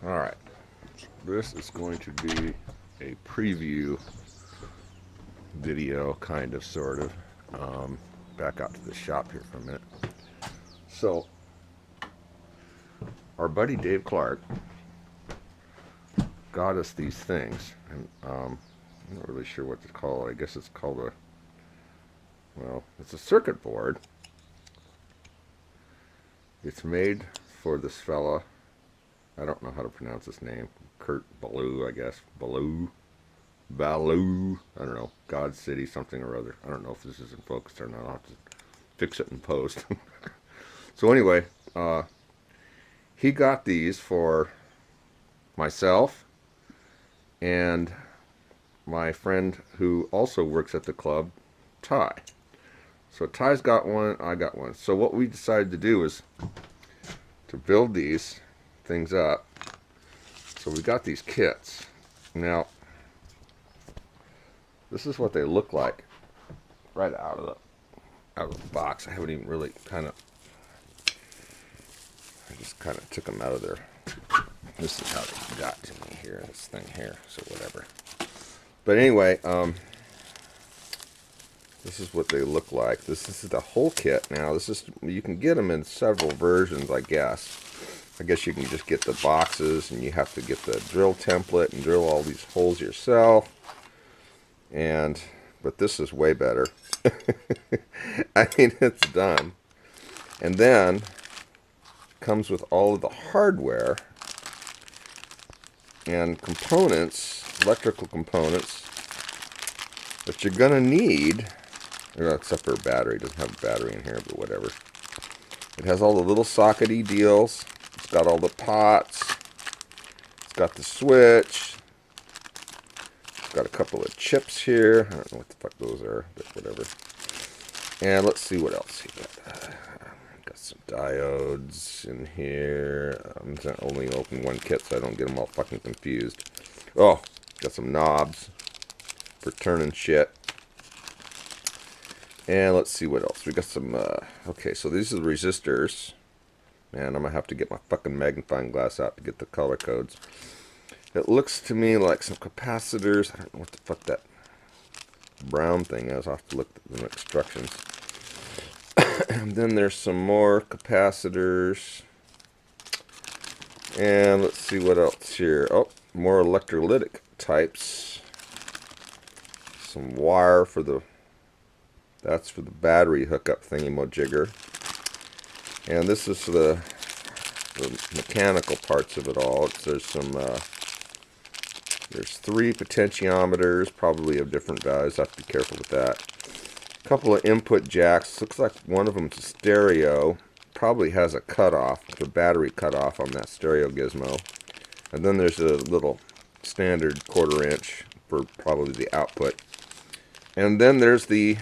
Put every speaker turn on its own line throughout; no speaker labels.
Alright, this is going to be a preview video, kind of, sort of. Back out to the shop here for a minute. So, our buddy Dave Clark got us these things, and I'm not really sure what to call it. I guess it's called a, well, it's a circuit board. It's made for this fella. I don't know how to pronounce his name. Kurt Ballou, I guess. Ballou. I don't know. God City, something or other. I don't know if this is in focus or not. I'll have to fix it in post. So anyway, he got these for myself and my friend who also works at the club, Ty. So Ty's got one, I got one. So what we decided to do is to build these things up. So we got these kits. Now, this is what they look like right out of the box. I haven't even really I just kind of took them out of there. This is how they got to me here, this thing here, so whatever. But anyway, this is what they look like. This is the whole kit now. This is, you can get them in several versions, I guess. I guess you can just get the boxes, and you have to get the drill template and drill all these holes yourself. But this is way better. I mean, it's done. And then comes with all of the hardware and components, electrical components that you're gonna need. Except for a battery. It doesn't have a battery in here, but whatever. It has all the little sockety deals. It's got all the pots. It's got the switch. It's got a couple of chips here. I don't know what the fuck those are, but whatever. And let's see what else he got. Got some diodes in here. I'm gonna only open one kit so I don't get them all fucking confused. Oh, got some knobs for turning shit. And let's see what else. We got some, okay, so these are the resistors. Man, I'm going to have to get my fucking magnifying glass out to get the color codes. It looks to me like some capacitors. I don't know what the fuck that brown thing is. I'll have to look at the instructions. And then there's some more capacitors. And let's see what else here. Oh, more electrolytic types. Some wire for the... That's for the battery hookup thingy-mo-jigger. And this is for the mechanical parts of it all. There's some, there's 3 potentiometers, probably of different values. I have to be careful with that. A couple of input jacks. Looks like one of them's a stereo. Probably has a cutoff, the battery cutoff on that stereo gizmo. And then there's a little standard 1/4 inch for probably the output. And then there's the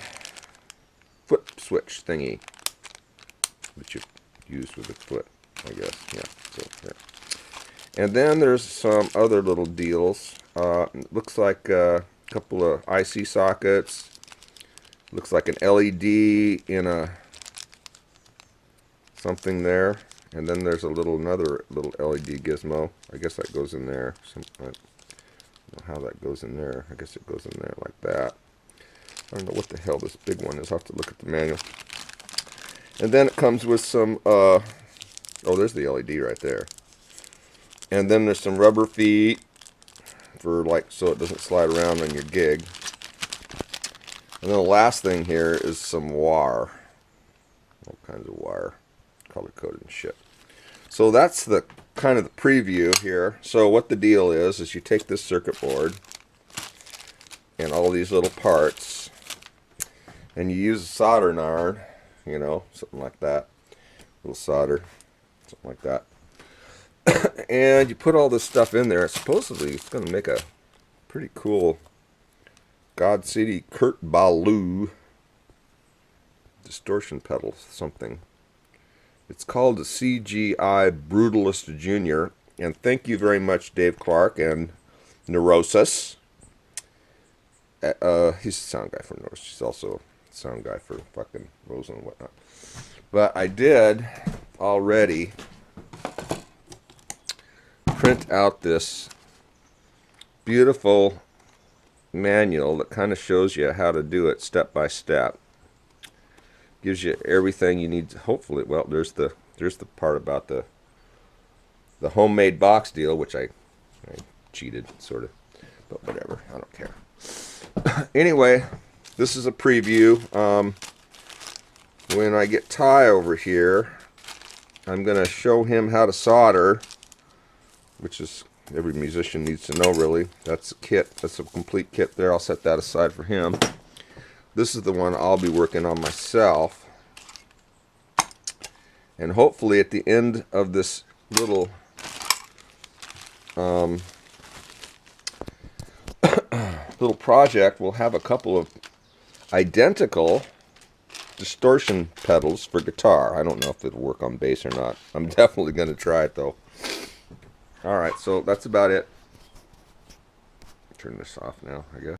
foot switch thingy, which you use with the foot, I guess. Yeah. So there. And then there's some other little deals. Looks like a couple of IC sockets. Looks like an LED in a something there. And then there's another little LED gizmo. I guess that goes in there. I don't know how that goes in there. I guess it goes in there like that. I don't know what the hell this big one is. I'll have to look at the manual. And then it comes with some, oh, there's the LED right there. And then there's some rubber feet for, like, so it doesn't slide around on your gig. And then the last thing here is some wire. All kinds of wire. Color-coded and shit. So that's the kind of the preview here. So what the deal is you take this circuit board and all these little parts, and you use a soldering iron, you know, something like that. Little solder, something like that. And you put all this stuff in there. Supposedly it's going to make a pretty cool God City Kurt Ballou distortion pedal something. It's called the CGI Brutalist Jr. And thank you very much, Dave Clark and Nurousis. He's a sound guy for Nurousis. He's also a sound guy for fucking Rosen and whatnot. But I did already print print out this beautiful manual that kind of shows you how to do it step by step. Gives you everything you need to, hopefully. Well, there's the part about the homemade box deal, which I cheated, sort of, but whatever, I don't care. Anyway, this is a preview. When I get Ty over here, I'm going to show him how to solder, which is every musician needs to know, really. That's a kit. That's a complete kit there. I'll set that aside for him. This is the one I'll be working on myself. And hopefully at the end of this little little project, we'll have a couple of identical distortion pedals for guitar. I don't know if it'll work on bass or not. I'm definitely going to try it, though. Alright, so that's about it. Turn this off now, I guess.